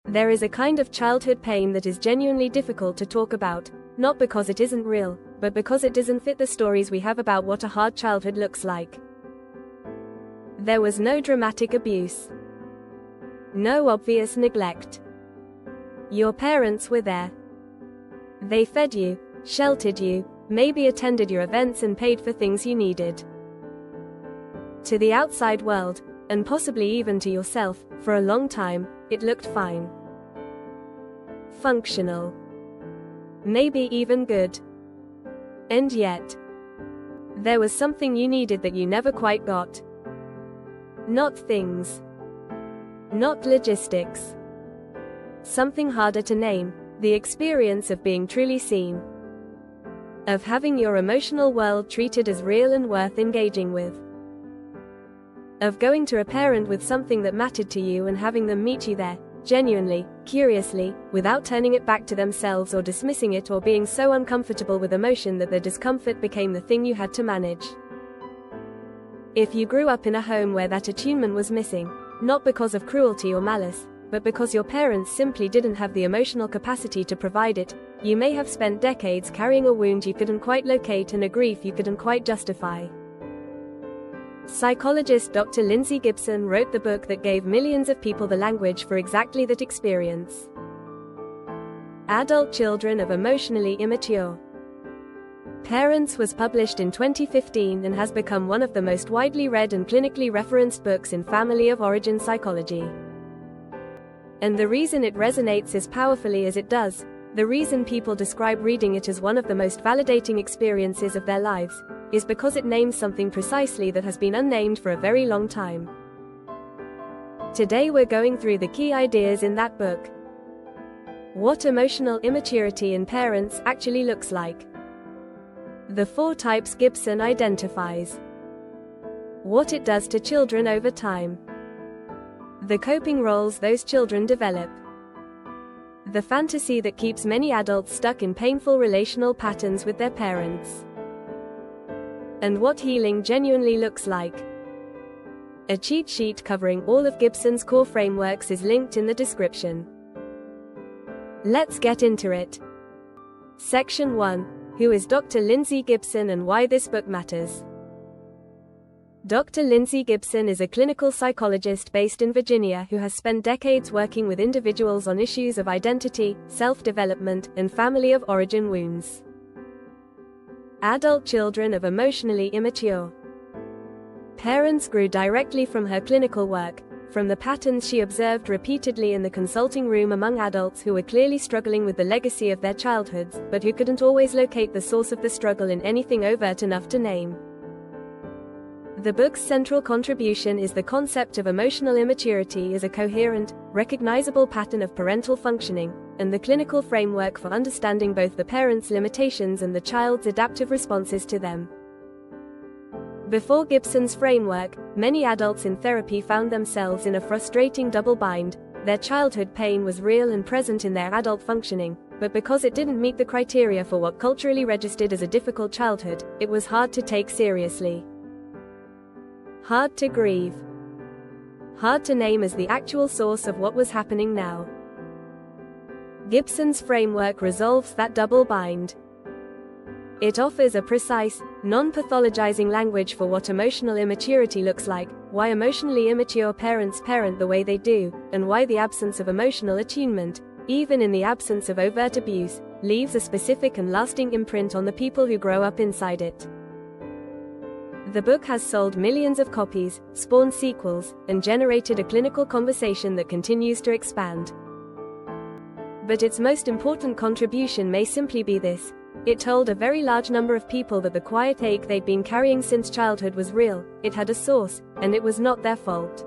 There is a kind of childhood pain that is genuinely difficult to talk about, not because it isn't real, but because it doesn't fit the stories we have about what a hard childhood looks like. There was no dramatic abuse. No obvious neglect. Your parents were there. They fed you, sheltered you, maybe attended your events and paid for things you needed. To the outside world, and possibly even to yourself, for a long time, it looked fine. Functional. Maybe even good. And yet, there was something you needed that you never quite got. Not things. Not logistics. Something harder to name, the experience of being truly seen. Of having your emotional world treated as real and worth engaging with. Of going to a parent with something that mattered to you and having them meet you there, genuinely, curiously, without turning it back to themselves or dismissing it or being so uncomfortable with emotion that the discomfort became the thing you had to manage. If you grew up in a home where that attunement was missing, not because of cruelty or malice, but because your parents simply didn't have the emotional capacity to provide it, you may have spent decades carrying a wound you couldn't quite locate and a grief you couldn't quite justify. Psychologist Dr. Lindsay Gibson wrote the book that gave millions of people the language for exactly that experience. Adult Children of Emotionally Immature Parents was published in 2015 and has become one of the most widely read and clinically referenced books in family of origin psychology. And the reason it resonates as powerfully as it does, the reason people describe reading it as one of the most validating experiences of their lives, is because it names something precisely that has been unnamed for a very long time. Today we're going through the key ideas in that book. What emotional immaturity in parents actually looks like. The 4 types Gibson identifies. What it does to children over time. The coping roles those children develop. The fantasy that keeps many adults stuck in painful relational patterns with their parents. And what healing genuinely looks like. A cheat sheet covering all of Gibson's core frameworks is linked in the description. Let's get into it. Section 1. Who is Dr. Lindsay Gibson and why this book matters? Dr. Lindsay Gibson is a clinical psychologist based in Virginia who has spent decades working with individuals on issues of identity, self-development, and family of origin wounds. Adult Children of Emotionally Immature. Parents grew directly from her clinical work, from the patterns she observed repeatedly in the consulting room among adults who were clearly struggling with the legacy of their childhoods, but who couldn't always locate the source of the struggle in anything overt enough to name. The book's central contribution is the concept of emotional immaturity as a coherent, recognizable pattern of parental functioning, and the clinical framework for understanding both the parent's limitations and the child's adaptive responses to them. Before Gibson's framework, many adults in therapy found themselves in a frustrating double bind. Their childhood pain was real and present in their adult functioning, but because it didn't meet the criteria for what culturally registered as a difficult childhood, it was hard to take seriously. Hard to grieve. Hard to name as the actual source of what was happening now. Gibson's framework resolves that double bind. It offers a precise, non-pathologizing language for what emotional immaturity looks like, why emotionally immature parents parent the way they do, and why the absence of emotional attunement, even in the absence of overt abuse, leaves a specific and lasting imprint on the people who grow up inside it. The book has sold millions of copies, spawned sequels, and generated a clinical conversation that continues to expand. But its most important contribution may simply be this: it told a very large number of people that the quiet ache they'd been carrying since childhood was real, it had a source, and it was not their fault.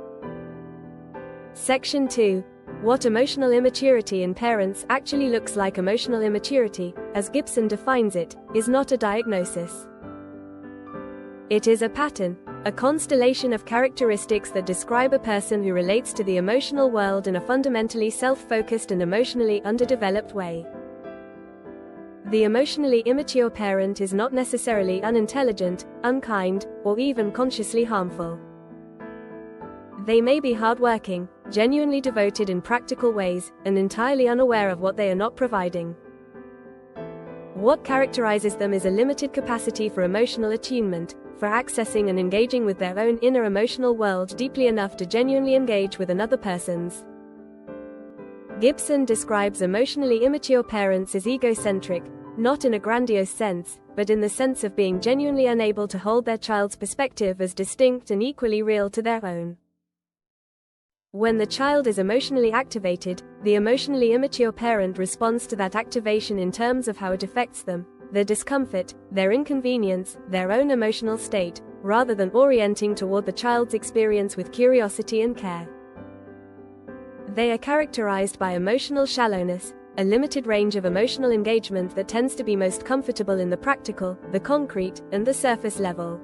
Section 2. What emotional immaturity in parents actually looks like. Emotional immaturity, as Gibson defines it, is not a diagnosis. It is a pattern, a constellation of characteristics that describe a person who relates to the emotional world in a fundamentally self-focused and emotionally underdeveloped way. The emotionally immature parent is not necessarily unintelligent, unkind, or even consciously harmful. They may be hardworking, genuinely devoted in practical ways, and entirely unaware of what they are not providing. What characterizes them is a limited capacity for emotional attunement, for accessing and engaging with their own inner emotional world deeply enough to genuinely engage with another person's. Gibson describes emotionally immature parents as egocentric, not in a grandiose sense, but in the sense of being genuinely unable to hold their child's perspective as distinct and equally real to their own. When the child is emotionally activated, the emotionally immature parent responds to that activation in terms of how it affects them, their discomfort, their inconvenience, their own emotional state, rather than orienting toward the child's experience with curiosity and care. They are characterized by emotional shallowness, a limited range of emotional engagement that tends to be most comfortable in the practical, the concrete, and the surface level.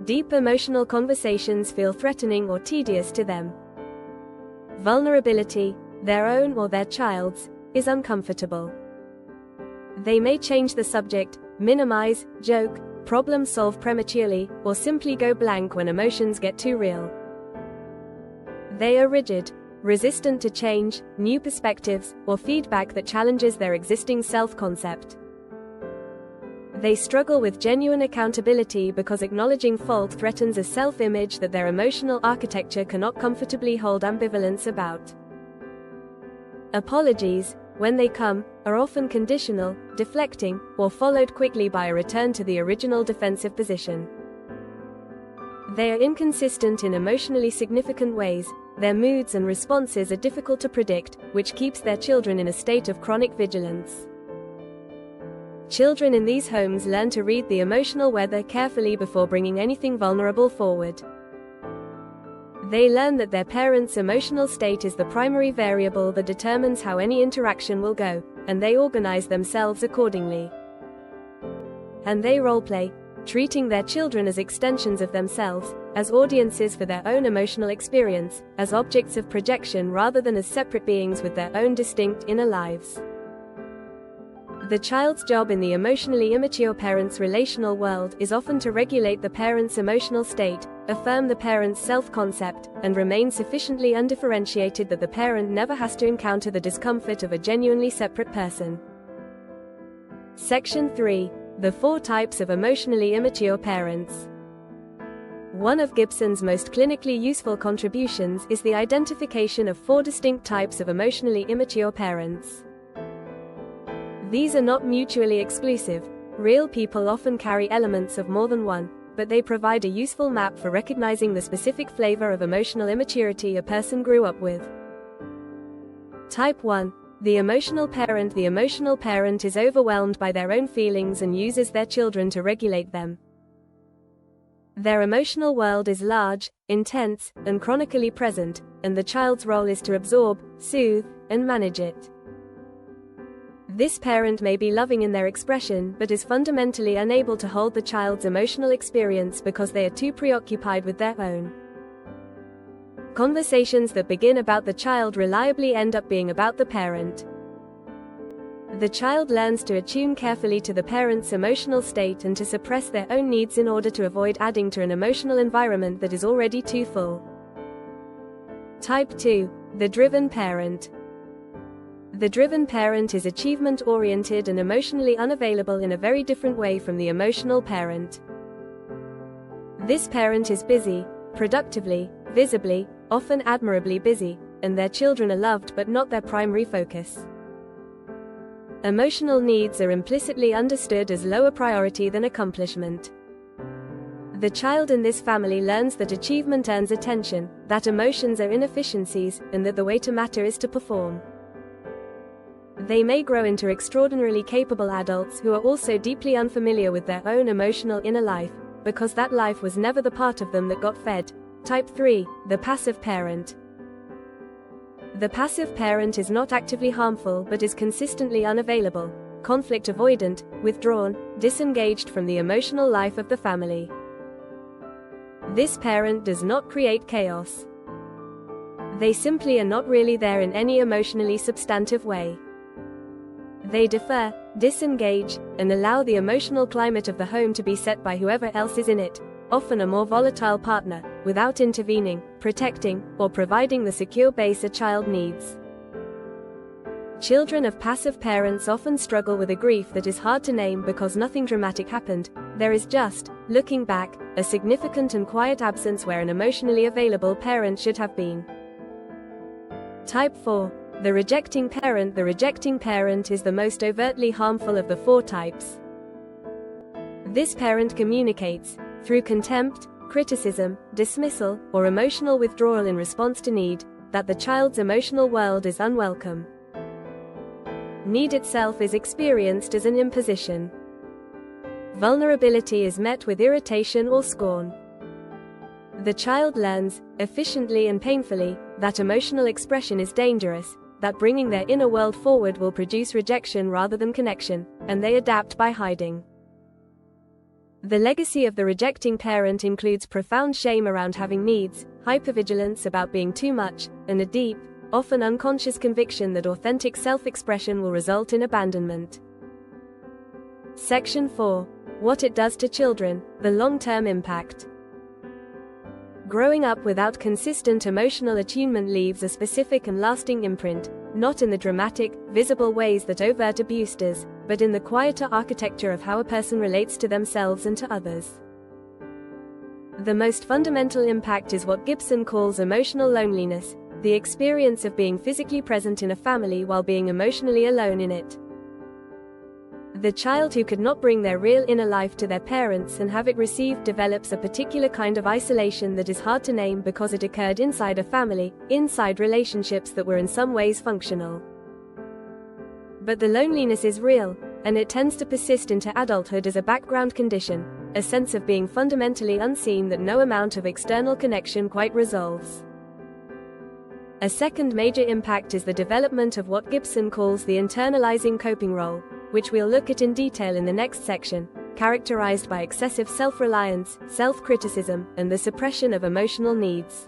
Deep emotional conversations feel threatening or tedious to them. Vulnerability, their own or their child's, is uncomfortable. They may change the subject, minimize, joke, problem solve prematurely, or simply go blank when emotions get too real. They are rigid, resistant to change, new perspectives, or feedback that challenges their existing self-concept. They struggle with genuine accountability because acknowledging fault threatens a self-image that their emotional architecture cannot comfortably hold ambivalence about. Apologies, when they come, are often conditional, deflecting, or followed quickly by a return to the original defensive position. They are inconsistent in emotionally significant ways. Their moods and responses are difficult to predict, which keeps their children in a state of chronic vigilance. Children in these homes learn to read the emotional weather carefully before bringing anything vulnerable forward. They learn that their parents' emotional state is the primary variable that determines how any interaction will go, and they organize themselves accordingly. And they role-play, treating their children as extensions of themselves, as audiences for their own emotional experience, as objects of projection rather than as separate beings with their own distinct inner lives. The child's job in the emotionally immature parent's relational world is often to regulate the parent's emotional state, affirm the parent's self-concept, and remain sufficiently undifferentiated that the parent never has to encounter the discomfort of a genuinely separate person. Section 3. The 4 types of emotionally immature parents. One of Gibson's most clinically useful contributions is the identification of 4 distinct types of emotionally immature parents. These are not mutually exclusive. Real people often carry elements of more than one, but they provide a useful map for recognizing the specific flavor of emotional immaturity a person grew up with. Type 1. The emotional parent. The emotional parent is overwhelmed by their own feelings and uses their children to regulate them. Their emotional world is large, intense, and chronically present, and the child's role is to absorb, soothe, and manage it. This parent may be loving in their expression but is fundamentally unable to hold the child's emotional experience because they are too preoccupied with their own. Conversations that begin about the child reliably end up being about the parent. The child learns to attune carefully to the parent's emotional state and to suppress their own needs in order to avoid adding to an emotional environment that is already too full. Type 2. The driven parent. The driven parent is achievement-oriented and emotionally unavailable in a very different way from the emotional parent. This parent is busy, productively, visibly, often admirably busy, and their children are loved but not their primary focus. Emotional needs are implicitly understood as lower priority than accomplishment. The child in this family learns that achievement earns attention, that emotions are inefficiencies, and that the way to matter is to perform. They may grow into extraordinarily capable adults who are also deeply unfamiliar with their own emotional inner life, because that life was never the part of them that got fed. Type 3. The passive parent. The passive parent is not actively harmful but is consistently unavailable, conflict avoidant, withdrawn, disengaged from the emotional life of the family. This parent does not create chaos. They simply are not really there in any emotionally substantive way. They defer, disengage, and allow the emotional climate of the home to be set by whoever else is in it, often a more volatile partner, without intervening, protecting, or providing the secure base a child needs. Children of passive parents often struggle with a grief that is hard to name because nothing dramatic happened. There is just, looking back, a significant and quiet absence where an emotionally available parent should have been. Type 4. The rejecting parent. The rejecting parent is the most overtly harmful of the 4 types. This parent communicates, through contempt, criticism, dismissal, or emotional withdrawal in response to need, that the child's emotional world is unwelcome. Need itself is experienced as an imposition. Vulnerability is met with irritation or scorn. The child learns, efficiently and painfully, that emotional expression is dangerous, that bringing their inner world forward will produce rejection rather than connection, and they adapt by hiding. The legacy of the rejecting parent includes profound shame around having needs, hypervigilance about being too much, and a deep, often unconscious conviction that authentic self-expression will result in abandonment. Section 4. What it does to children, the long-term impact. Growing up without consistent emotional attunement leaves a specific and lasting imprint, not in the dramatic, visible ways that overt abuse does, but in the quieter architecture of how a person relates to themselves and to others. The most fundamental impact is what Gibson calls emotional loneliness, the experience of being physically present in a family while being emotionally alone in it. The child who could not bring their real inner life to their parents and have it received develops a particular kind of isolation that is hard to name because it occurred inside a family, inside relationships that were in some ways functional. But the loneliness is real, and it tends to persist into adulthood as a background condition, a sense of being fundamentally unseen that no amount of external connection quite resolves. A second major impact is the development of what Gibson calls the internalizing coping role, which we'll look at in detail in the next section, characterized by excessive self-reliance, self-criticism, and the suppression of emotional needs.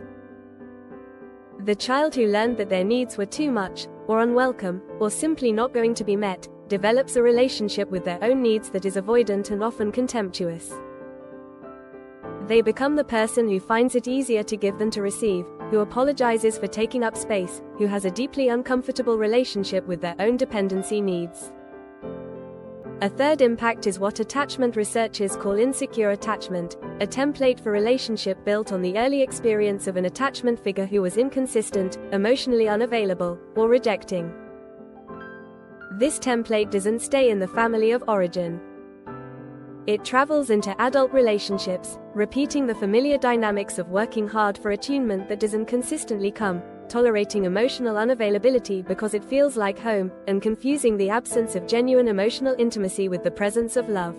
The child who learned that their needs were too much, or unwelcome, or simply not going to be met, develops a relationship with their own needs that is avoidant and often contemptuous. They become the person who finds it easier to give than to receive, who apologizes for taking up space, who has a deeply uncomfortable relationship with their own dependency needs. A third impact is what attachment researchers call insecure attachment, a template for relationship built on the early experience of an attachment figure who was inconsistent, emotionally unavailable, or rejecting. This template doesn't stay in the family of origin. It travels into adult relationships, repeating the familiar dynamics of working hard for attunement that doesn't consistently come, tolerating emotional unavailability because it feels like home, and confusing the absence of genuine emotional intimacy with the presence of love.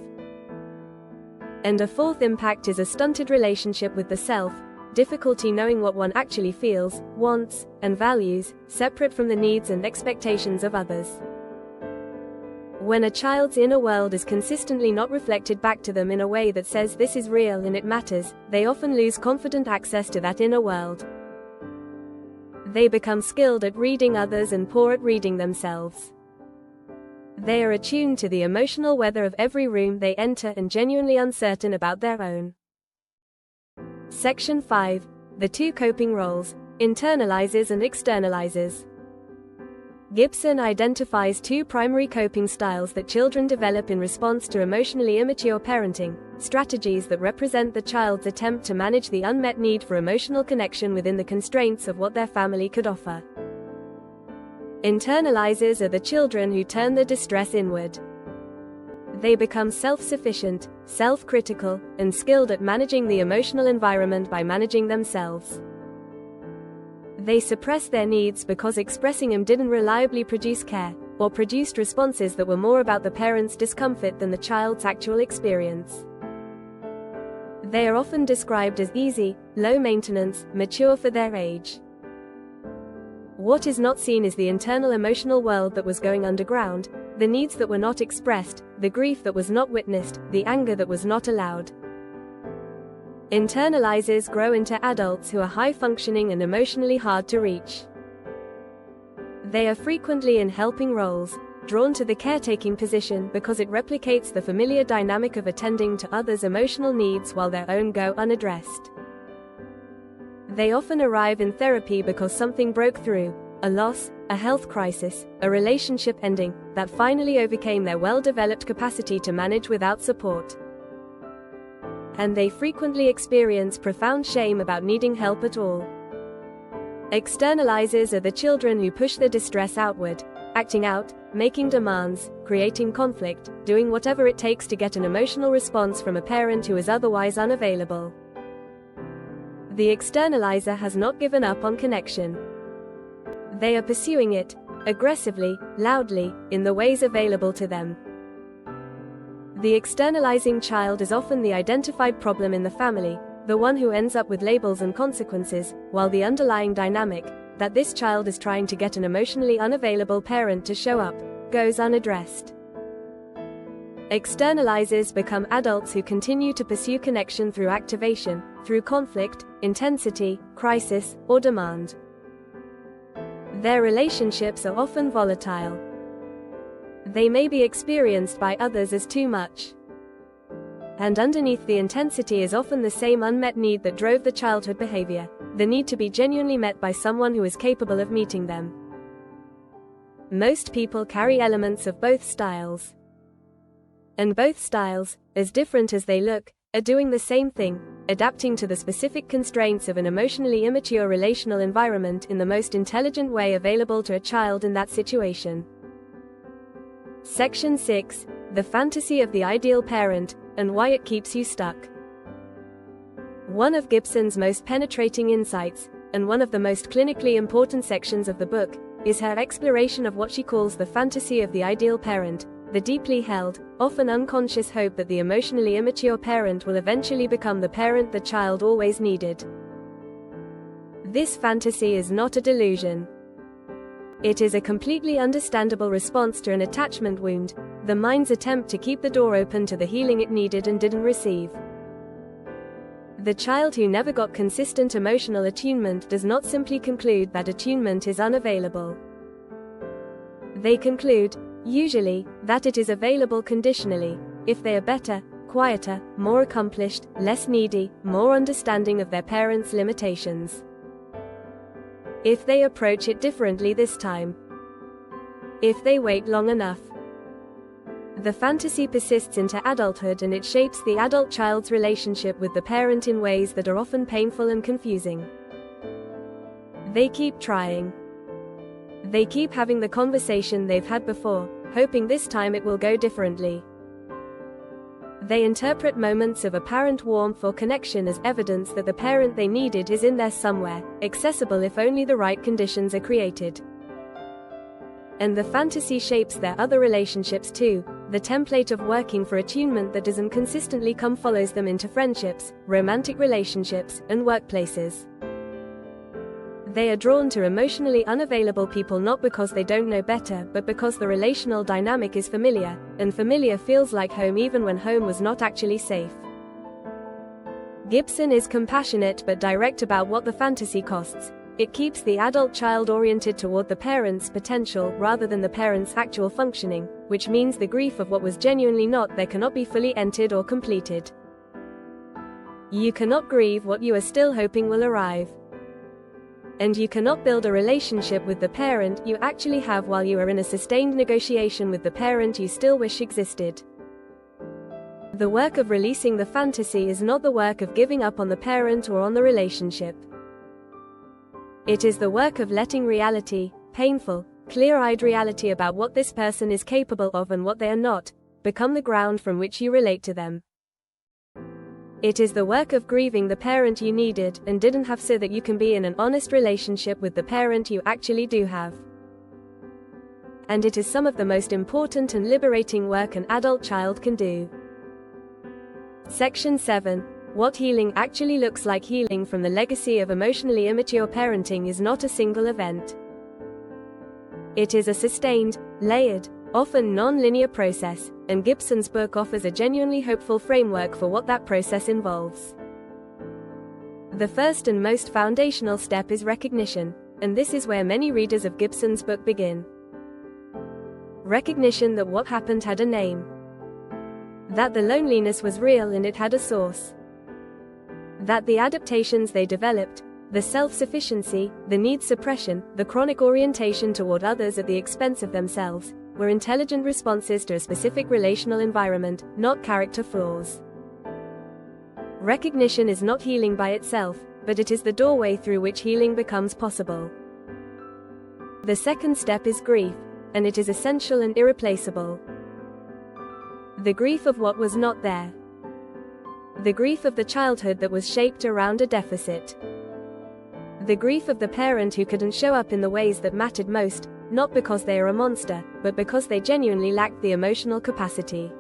And a fourth impact is a stunted relationship with the self, difficulty knowing what one actually feels, wants, and values, separate from the needs and expectations of others. When a child's inner world is consistently not reflected back to them in a way that says this is real and it matters, they often lose confident access to that inner world. They become skilled at reading others and poor at reading themselves. They are attuned to the emotional weather of every room they enter and genuinely uncertain about their own. Section 5. The 2 coping roles, internalizers and externalizers. Gibson identifies 2 primary coping styles that children develop in response to emotionally immature parenting, strategies that represent the child's attempt to manage the unmet need for emotional connection within the constraints of what their family could offer. Internalizers are the children who turn their distress inward. They become self-sufficient, self-critical, and skilled at managing the emotional environment by managing themselves. They suppress their needs because expressing them didn't reliably produce care, or produced responses that were more about the parent's discomfort than the child's actual experience. They are often described as easy, low maintenance, mature for their age. What is not seen is the internal emotional world that was going underground, the needs that were not expressed, the grief that was not witnessed, the anger that was not allowed. Internalizers grow into adults who are high-functioning and emotionally hard to reach. They are frequently in helping roles, drawn to the caretaking position because it replicates the familiar dynamic of attending to others' emotional needs while their own go unaddressed. They often arrive in therapy because something broke through, a loss, a health crisis, a relationship ending, that finally overcame their well-developed capacity to manage without support. And they frequently experience profound shame about needing help at all. Externalizers are the children who push their distress outward, acting out, making demands, creating conflict, doing whatever it takes to get an emotional response from a parent who is otherwise unavailable. The externalizer has not given up on connection. They are pursuing it, aggressively, loudly, in the ways available to them. The externalizing child is often the identified problem in the family, the one who ends up with labels and consequences, while the underlying dynamic, that this child is trying to get an emotionally unavailable parent to show up, goes unaddressed. Externalizers become adults who continue to pursue connection through activation, through conflict, intensity, crisis, or demand. Their relationships are often volatile. They may be experienced by others as too much. And underneath the intensity is often the same unmet need that drove the childhood behavior, the need to be genuinely met by someone who is capable of meeting them. Most people carry elements of both styles. And both styles, as different as they look, are doing the same thing, adapting to the specific constraints of an emotionally immature relational environment in the most intelligent way available to a child in that situation. Section 6, The Fantasy of the Ideal Parent, and Why It Keeps You Stuck. One of Gibson's most penetrating insights, and one of the most clinically important sections of the book, is her exploration of what she calls the fantasy of the ideal parent, the deeply held, often unconscious hope that the emotionally immature parent will eventually become the parent the child always needed. This fantasy is not a delusion. It is a completely understandable response to an attachment wound, the mind's attempt to keep the door open to the healing it needed and didn't receive. The child who never got consistent emotional attunement does not simply conclude that attunement is unavailable. They conclude, usually, that it is available conditionally, if they are better, quieter, more accomplished, less needy, more understanding of their parents' limitations. If they approach it differently this time. If they wait long enough. The fantasy persists into adulthood and it shapes the adult child's relationship with the parent in ways that are often painful and confusing. They keep trying. They keep having the conversation they've had before, hoping this time it will go differently. They interpret moments of apparent warmth or connection as evidence that the parent they needed is in there somewhere, accessible if only the right conditions are created. And the fantasy shapes their other relationships too. The template of working for attunement that doesn't consistently come follows them into friendships, romantic relationships, and workplaces. They are drawn to emotionally unavailable people not because they don't know better, but because the relational dynamic is familiar, and familiar feels like home even when home was not actually safe. Gibson is compassionate but direct about what the fantasy costs. It keeps the adult child oriented toward the parent's potential rather than the parent's actual functioning, which means the grief of what was genuinely not there cannot be fully entered or completed. You cannot grieve what you are still hoping will arrive. And you cannot build a relationship with the parent you actually have while you are in a sustained negotiation with the parent you still wish existed. The work of releasing the fantasy is not the work of giving up on the parent or on the relationship. It is the work of letting reality, painful, clear-eyed reality about what this person is capable of and what they are not, become the ground from which you relate to them. It is the work of grieving the parent you needed and didn't have so that you can be in an honest relationship with the parent you actually do have. And it is some of the most important and liberating work an adult child can do. Section 7. What healing actually looks like. Healing from the legacy of emotionally immature parenting is not a single event. It is a sustained, layered, often non-linear process, and Gibson's book offers a genuinely hopeful framework for what that process involves. The first and most foundational step is recognition, and this is where many readers of Gibson's book begin. Recognition that what happened had a name. That the loneliness was real and it had a source. That the adaptations they developed, the self-sufficiency, the need suppression, the chronic orientation toward others at the expense of themselves, were intelligent responses to a specific relational environment, not character flaws. Recognition is not healing by itself, but it is the doorway through which healing becomes possible. The second step is grief, and it is essential and irreplaceable. The grief of what was not there. The grief of the childhood that was shaped around a deficit. The grief of the parent who couldn't show up in the ways that mattered most, not because they are a monster, but because they genuinely lacked the emotional capacity.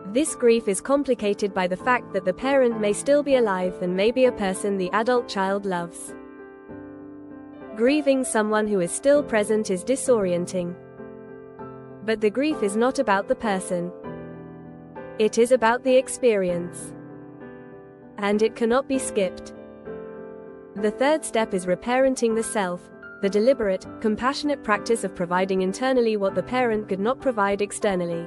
This grief is complicated by the fact that the parent may still be alive and may be a person the adult child loves. Grieving someone who is still present is disorienting. But the grief is not about the person. It is about the experience. And it cannot be skipped. The third step is reparenting the self, the deliberate, compassionate practice of providing internally what the parent could not provide externally.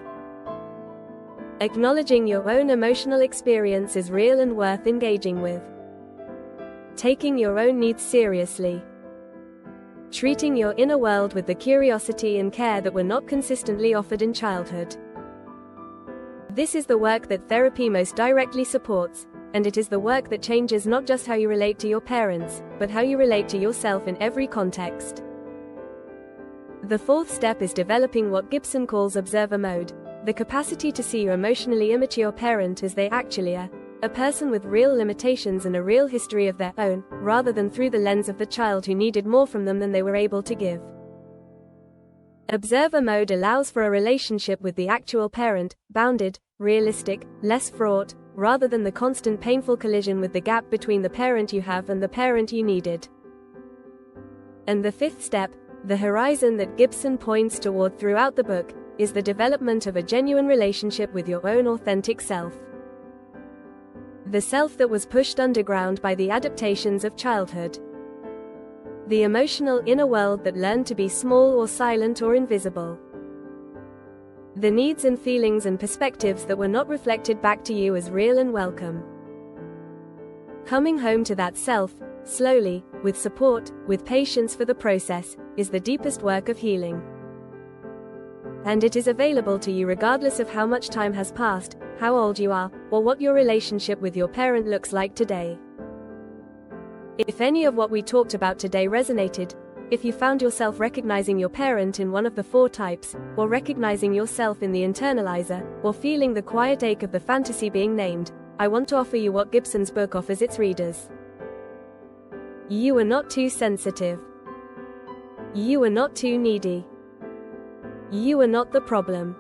Acknowledging your own emotional experience is real and worth engaging with. Taking your own needs seriously. Treating your inner world with the curiosity and care that were not consistently offered in childhood. This is the work that therapy most directly supports, and it is the work that changes not just how you relate to your parents, but how you relate to yourself in every context. The fourth step is developing what Gibson calls observer mode, the capacity to see your emotionally immature parent as they actually are, a person with real limitations and a real history of their own, rather than through the lens of the child who needed more from them than they were able to give. Observer mode allows for a relationship with the actual parent, bounded, realistic, less fraught, rather than the constant painful collision with the gap between the parent you have and the parent you needed. And the fifth step, the horizon that Gibson points toward throughout the book, is the development of a genuine relationship with your own authentic self. The self that was pushed underground by the adaptations of childhood. The emotional inner world that learned to be small or silent or invisible. The needs and feelings and perspectives that were not reflected back to you as real and welcome. Coming home to that self, slowly, with support, with patience for the process, is the deepest work of healing. And it is available to you regardless of how much time has passed, how old you are, or what your relationship with your parent looks like today. If any of what we talked about today resonated, if you found yourself recognizing your parent in one of the four types, or recognizing yourself in the internalizer, or feeling the quiet ache of the fantasy being named, I want to offer you what Gibson's book offers its readers. You are not too sensitive. You are not too needy. You are not the problem.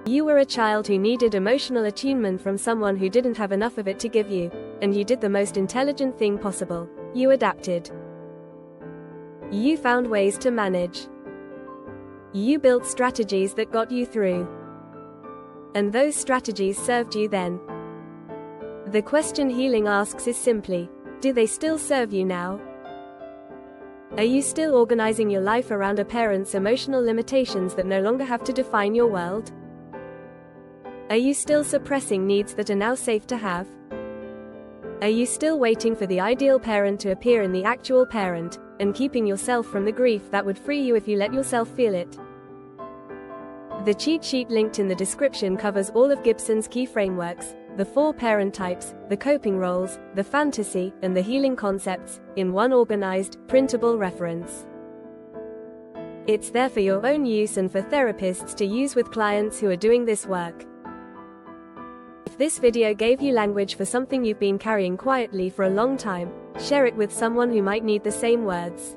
You were a child who needed emotional attunement from someone who didn't have enough of it to give you, and you did the most intelligent thing possible. You adapted. You found ways to manage. You built strategies that got you through. And those strategies served you then. The question healing asks is simply, do they still serve you now? Are you still organizing your life around a parent's emotional limitations that no longer have to define your world? Are you still suppressing needs that are now safe to have? Are you still waiting for the ideal parent to appear in the actual parent, and keeping yourself from the grief that would free you if you let yourself feel it? The cheat sheet linked in the description covers all of Gibson's key frameworks, the four parent types, the coping roles, the fantasy, and the healing concepts, in one organized, printable reference. It's there for your own use and for therapists to use with clients who are doing this work. If this video gave you language for something you've been carrying quietly for a long time, share it with someone who might need the same words.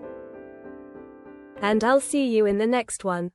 And I'll see you in the next one.